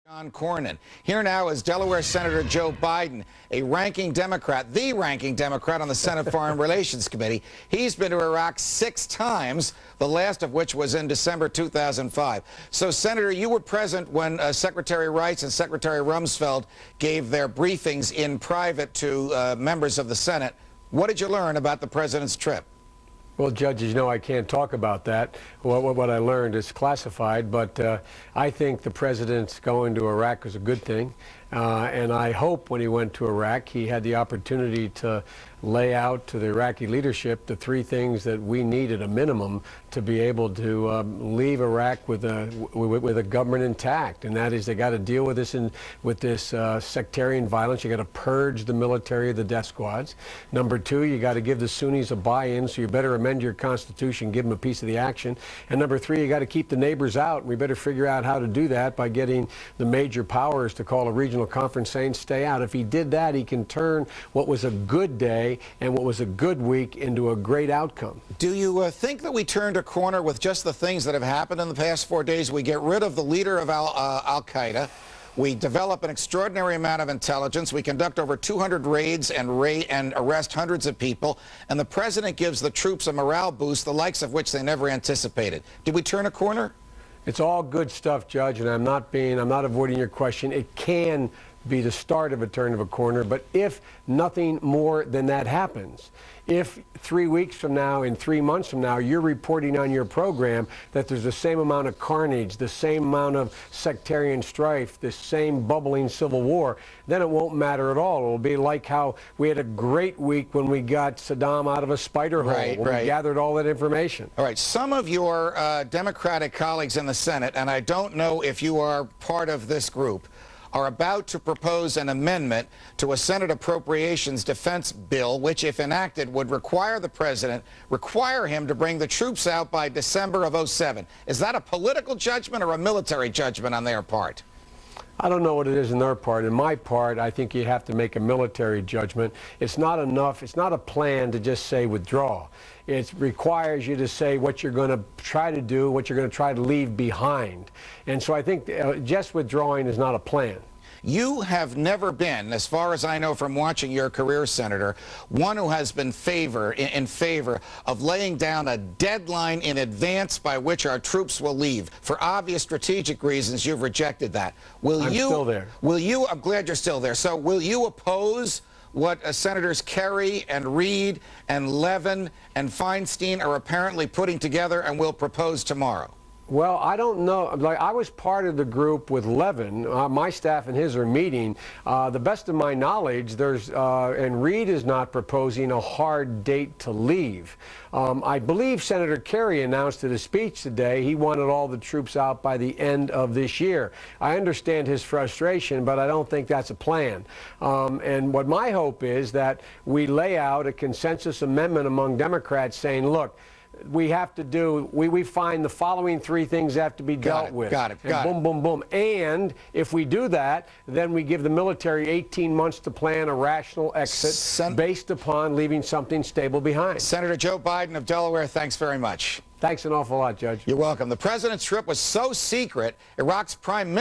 John Cornyn. Here now is Delaware Senator Joe Biden, a ranking Democrat, the ranking Democrat on the Senate Foreign Relations Committee. He's been to Iraq 6 times, the last of which was in December 2005. So, Senator, you were present when Secretary Rice and Secretary Rumsfeld gave their briefings in private to members of the Senate. What did you learn about the president's trip? Well, judges know I can't talk about that. What I learned is classified, but I think the president's going to Iraq is a good thing. And I hope when he went to Iraq, he had the opportunity to lay out to the Iraqi leadership the 3 things that we need at a minimum to be able to leave Iraq with a government intact. And that is, they got to deal with this sectarian violence. You got to purge the military of the death squads. Number 2, you got to give the Sunnis a buy-in, so you better amend your constitution, give them a piece of the action. And number 3, you got to keep the neighbors out. We better figure out how to do that by getting the major powers to call a regional conference saying stay out. If he did that, he can turn what was a good day and what was a good week into a great outcome. Do you think that we turned a corner with just the things that have happened in the past 4 days? We get rid of the leader of Al-Qaeda. We develop an extraordinary amount of intelligence. We conduct over 200 raids and arrest hundreds of people. And the president gives the troops a morale boost, the likes of which they never anticipated. Did we turn a corner? It's all good stuff, Judge, and I'm not avoiding your question. It can be the start of a turn of a corner, but if nothing more than that happens, if 3 weeks from now and 3 months from now you're reporting on your program that there's the same amount of carnage, the same amount of sectarian strife, the same bubbling civil war, then it won't matter at all. It'll be like how we had a great week when we got Saddam out of a spider hole, when we gathered all that information. All right, some of your Democratic colleagues in the Senate, and I don't know if you are part of this group, are about to propose an amendment to a Senate Appropriations Defense bill, which, if enacted, would require the president, him to bring the troops out by December of '07. Is that a political judgment or a military judgment on their part? I don't know what it is in their part. In my part, I think you have to make a military judgment. It's not enough. It's not a plan to just say withdraw. It requires you to say what you're going to try to do, what you're going to try to leave behind. And so I think just withdrawing is not a plan. You have never been, as far as I know from watching your career, Senator, one who has been in favor of laying down a deadline in advance by which our troops will leave. For obvious strategic reasons, you've rejected that. I'm still there. I'm glad you're still there. So will you oppose what Senators Kerry and Reid and Levin and Feinstein are apparently putting together and will propose tomorrow? Well, I don't know. Like, I was part of the group with Levin. My staff and his are meeting. The best of my knowledge, and Reid is not proposing a hard date to leave. I believe Senator Kerry announced in his speech today he wanted all the troops out by the end of this year. I understand his frustration, but I don't think that's a plan. And what my hope is that we lay out a consensus amendment among Democrats saying, look, we have to do, we find the following 3 things have to be dealt with. Got it. Boom, boom, boom. And if we do that, then we give the military 18 months to plan a rational exit based upon leaving something stable behind. Senator Joe Biden of Delaware, thanks very much. Thanks an awful lot, Judge. You're welcome. The president's trip was so secret, Iraq's prime minister